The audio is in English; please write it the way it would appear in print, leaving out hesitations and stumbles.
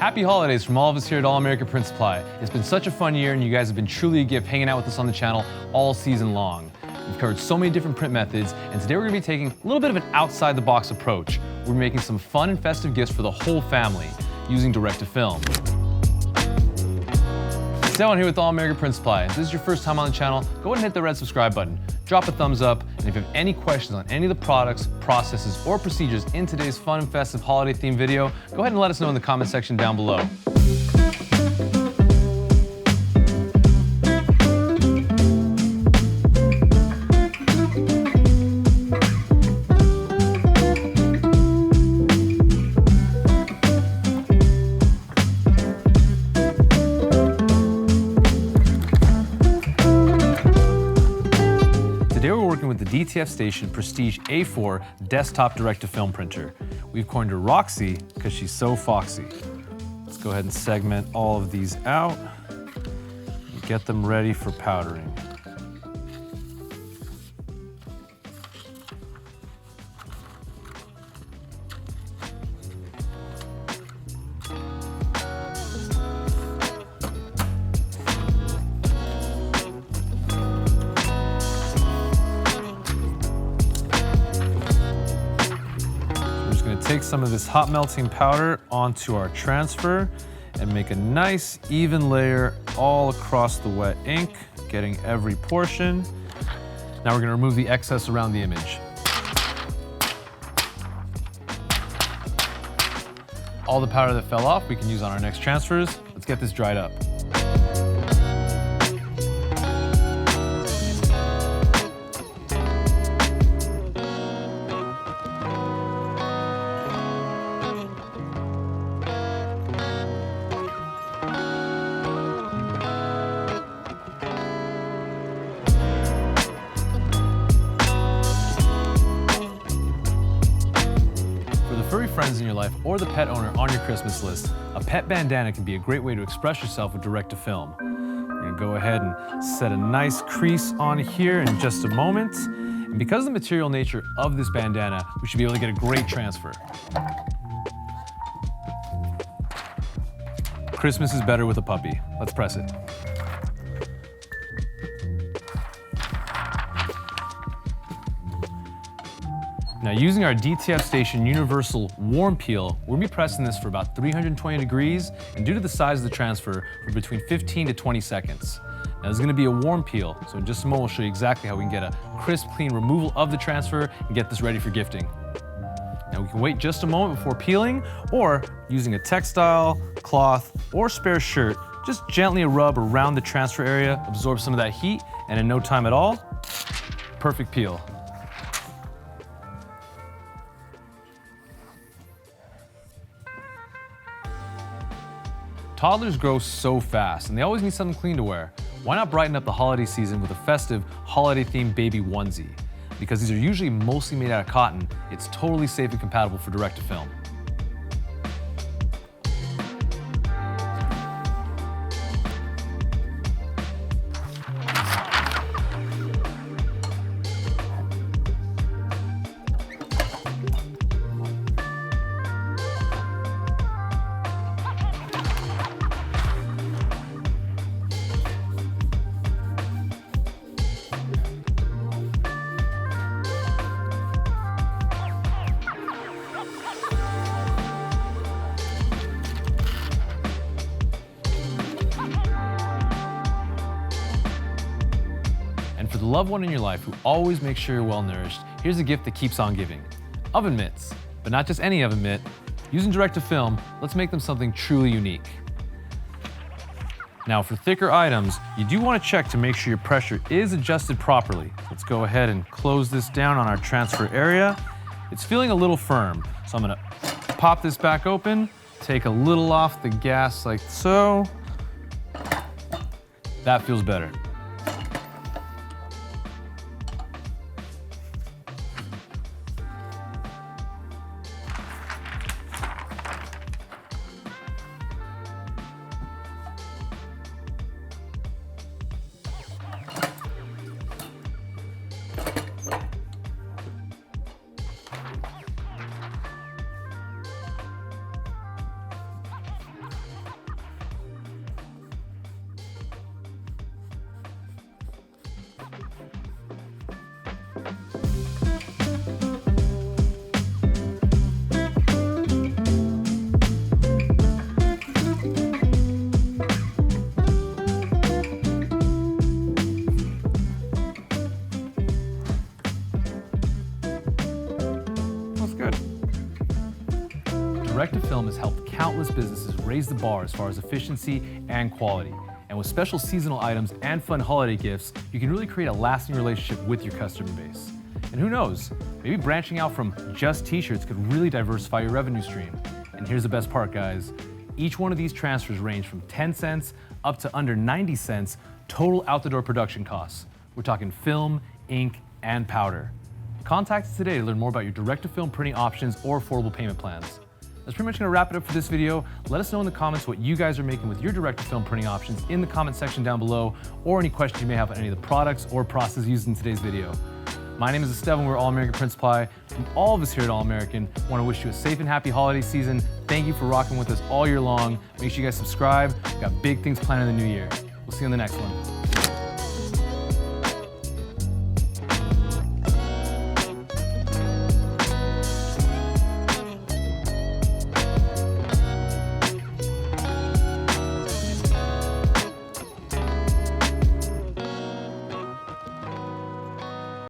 Happy holidays from all of us here at All American Print Supply. It's been such a fun year and you guys have been truly a gift hanging out with us on the channel all season long. We've covered so many different print methods, and today we're going to be taking a little bit of an outside the box approach. We're making some fun and festive gifts for the whole family using direct-to-film. Estevan here with All American Print Supply. If this is your first time on the channel, go ahead and hit the red subscribe button. Drop a thumbs up, and if you have any questions on any of the products, processes, or procedures in today's fun and festive holiday themed video, go ahead and let us know in the comment section down below. Today we're working with the DTF Station Prestige A4 desktop direct-to-film printer. We've coined her Roxy because she's so foxy. Let's go ahead and segment all of these out and get them ready for powdering. Take some of this hot melting powder onto our transfer and make a nice even layer all across the wet ink, getting every portion. Now we're going to remove the excess around the image. All the powder that fell off we can use on our next transfers. Let's get this dried up. Furry friends in your life or the pet owner on your Christmas list, a pet bandana can be a great way to express yourself with direct-to-film. We're going to go ahead and set a nice crease on here in just a moment. And because of the material nature of this bandana, we should be able to get a great transfer. Christmas is better with a puppy. Let's press it. Now, using our DTF Station Universal Warm Peel, we'll be pressing this for about 320 degrees, and due to the size of the transfer, for between 15 to 20 seconds. Now, this is going to be a warm peel, so in just a moment we'll show you exactly how we can get a crisp, clean removal of the transfer and get this ready for gifting. Now, we can wait just a moment before peeling, or using a textile, cloth, or spare shirt, just gently rub around the transfer area, absorb some of that heat, and in no time at all, perfect peel. Toddlers grow so fast, and they always need something clean to wear. Why not brighten up the holiday season with a festive, holiday-themed baby onesie? Because these are usually mostly made out of cotton, it's totally safe and compatible for direct-to-film. And for the loved one in your life who always makes sure you're well nourished, here's a gift that keeps on giving. Oven mitts, but not just any oven mitt. Using direct-to-film, let's make them something truly unique. Now, for thicker items, you do want to check to make sure your pressure is adjusted properly. Let's go ahead and close this down on our transfer area. It's feeling a little firm, so I'm going to pop this back open, take a little off the gas like so. That feels better. Direct-to-film has helped countless businesses raise the bar as far as efficiency and quality. And with special seasonal items and fun holiday gifts, you can really create a lasting relationship with your customer base. And who knows, maybe branching out from just t-shirts could really diversify your revenue stream. And here's the best part, guys. Each one of these transfers range from 10 cents up to under 90 cents total out-the-door production costs. We're talking film, ink, and powder. Contact us today to learn more about your direct-to-film printing options or affordable payment plans. That's pretty much going to wrap it up for this video. Let us know in the comments what you guys are making with your direct-to-film printing options in the comment section down below, or any questions you may have on any of the products or processes used in today's video. My name is Estevan, we're All American Print Supply. From all of us here at All American, I want to wish you a safe and happy holiday season. Thank you for rocking with us all year long. Make sure you guys subscribe. We've got big things planned in the new year. We'll see you on the next one.